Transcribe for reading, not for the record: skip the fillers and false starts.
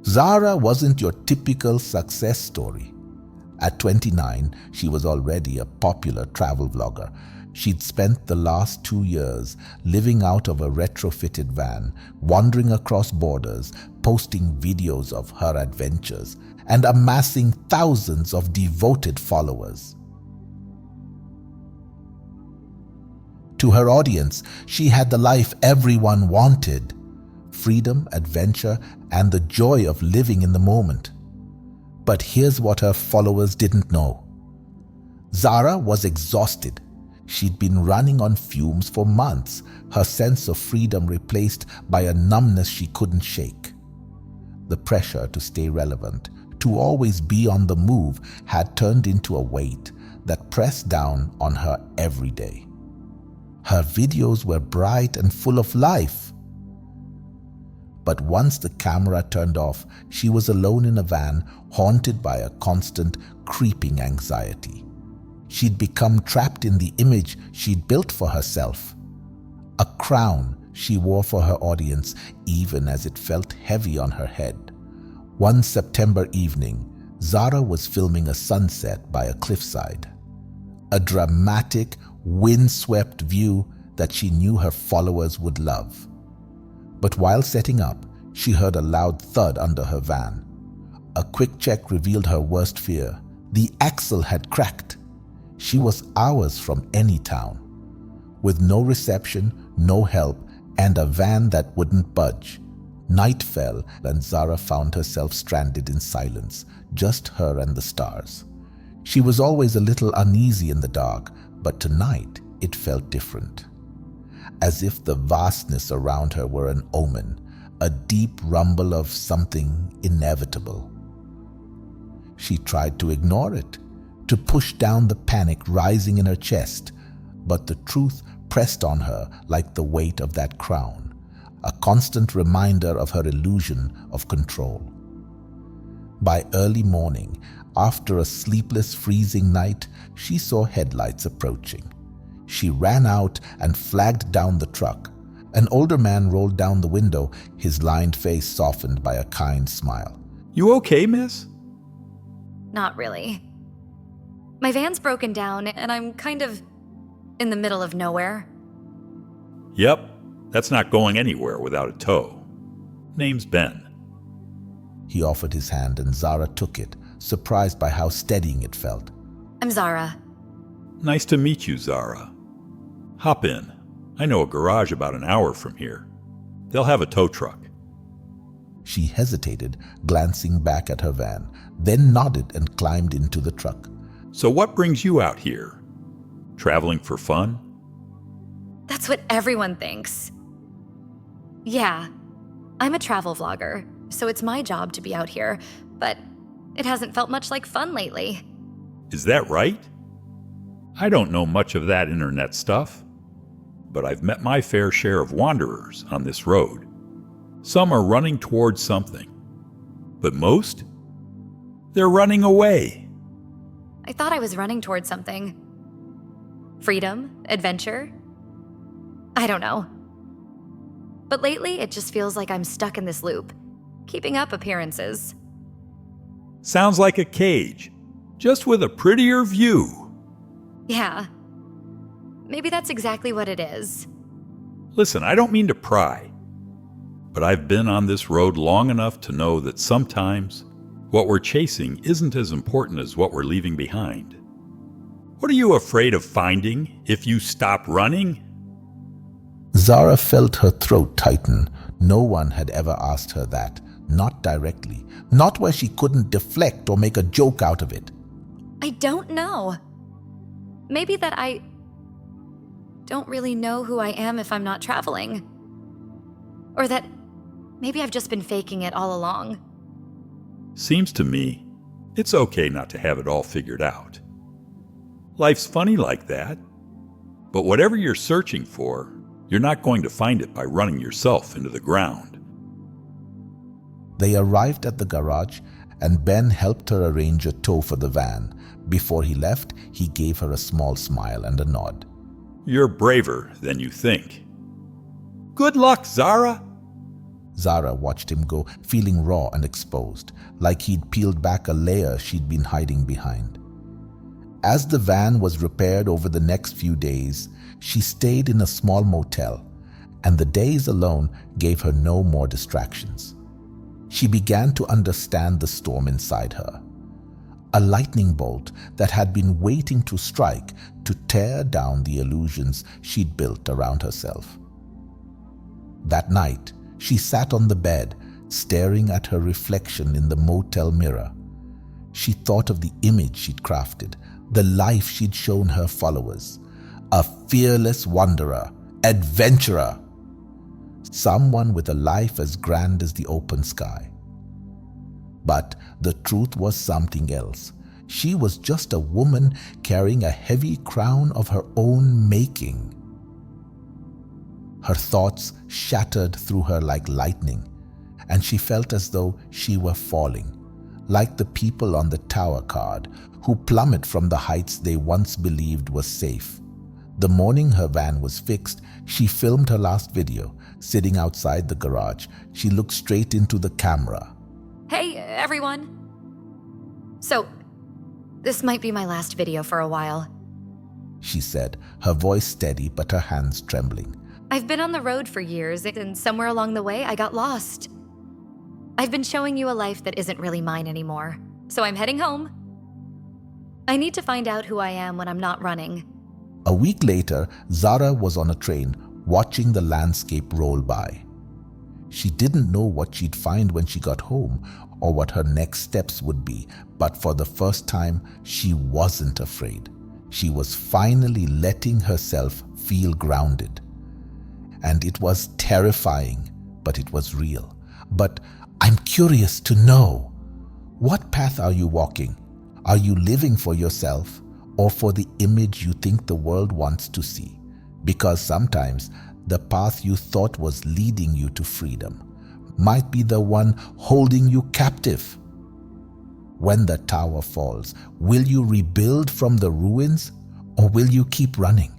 Zara wasn't your typical success story. At 29, she was already a popular travel vlogger. She'd spent the last 2 years living out of a retrofitted van, wandering across borders, posting videos of her adventures, and amassing thousands of devoted followers. To her audience, she had the life everyone wanted: freedom, adventure, and the joy of living in the moment. But here's what her followers didn't know. Zara was exhausted. She'd been running on fumes for months, her sense of freedom replaced by a numbness she couldn't shake. The pressure to stay relevant, to always be on the move, had turned into a weight that pressed down on her every day. Her videos were bright and full of life. But once the camera turned off, she was alone in a van, haunted by a constant, creeping anxiety. She'd become trapped in the image she'd built for herself. A crown she wore for her audience, even as it felt heavy on her head. One September evening, Zara was filming a sunset by a cliffside. A dramatic, windswept view that she knew her followers would love. But while setting up, she heard a loud thud under her van. A quick check revealed her worst fear. The axle had cracked. She was hours from any town, with no reception, no help, and a van that wouldn't budge. Night fell, and Zara found herself stranded in silence, just her and the stars. She was always a little uneasy in the dark, but tonight it felt different. As if the vastness around her were an omen, a deep rumble of something inevitable. She tried to ignore it, to push down the panic rising in her chest, but the truth pressed on her like the weight of that crown, a constant reminder of her illusion of control. By early morning, after a sleepless, freezing night, she saw headlights approaching. She ran out and flagged down the truck. An older man rolled down the window, his lined face softened by a kind smile. "You okay, miss?" Not really. My van's broken down and I'm kind of in the middle of nowhere. "Yep, that's not going anywhere without a tow. Name's Ben." He offered his hand and Zara took it, surprised by how steadying it felt. I'm Zara. "Nice to meet you, Zara. Hop in. I know a garage about an hour from here. They'll have a tow truck." She hesitated, glancing back at her van, then nodded and climbed into the truck. "So what brings you out here? Traveling for fun?" That's what everyone thinks. Yeah, I'm a travel vlogger, so it's my job to be out here, but it hasn't felt much like fun lately. Is that right? I don't know much of that internet stuff, but I've met my fair share of wanderers on this road. Some are running towards something, but most, they're running away. I thought I was running towards something. Freedom? Adventure? I don't know. But lately, it just feels like I'm stuck in this loop, keeping up appearances. Sounds like a cage, just with a prettier view. Yeah. Maybe that's exactly what it is. Listen, I don't mean to pry, but I've been on this road long enough to know that sometimes what we're chasing isn't as important as what we're leaving behind. What are you afraid of finding if you stop running? Zara felt her throat tighten. No one had ever asked her that, not directly, not where she couldn't deflect or make a joke out of it. I don't know. Maybe that I don't really know who I am if I'm not traveling. Or that maybe I've just been faking it all along. Seems to me it's okay not to have it all figured out. Life's funny like that. But whatever you're searching for, you're not going to find it by running yourself into the ground. They arrived at the garage and Ben helped her arrange a tow for the van. Before he left, he gave her a small smile and a nod. You're braver than you think. Good luck, Zara. Zara watched him go, feeling raw and exposed, like he'd peeled back a layer she'd been hiding behind. As the van was repaired over the next few days, she stayed in a small motel, and the days alone gave her no more distractions. She began to understand the storm inside her, a lightning bolt that had been waiting to strike to tear down the illusions she'd built around herself. That night, she sat on the bed, staring at her reflection in the motel mirror. She thought of the image she'd crafted, the life she'd shown her followers. A fearless wanderer, adventurer. Someone with a life as grand as the open sky. But the truth was something else. She was just a woman carrying a heavy crown of her own making. Her thoughts shattered through her like lightning, and she felt as though she were falling, like the people on the tower card who plummet from the heights they once believed was safe. The morning her van was fixed, she filmed her last video. Sitting outside the garage, she looked straight into the camera. Hey, everyone. So, this might be my last video for a while, she said, her voice steady but her hands trembling. I've been on the road for years, and somewhere along the way, I got lost. I've been showing you a life that isn't really mine anymore, so I'm heading home. I need to find out who I am when I'm not running. A week later, Zara was on a train, watching the landscape roll by. She didn't know what she'd find when she got home or what her next steps would be, but for the first time, she wasn't afraid. She was finally letting herself feel grounded. And it was terrifying, but it was real. But I'm curious to know, what path are you walking? Are you living for yourself or for the image you think the world wants to see? Because sometimes the path you thought was leading you to freedom might be the one holding you captive. When the tower falls, will you rebuild from the ruins or will you keep running?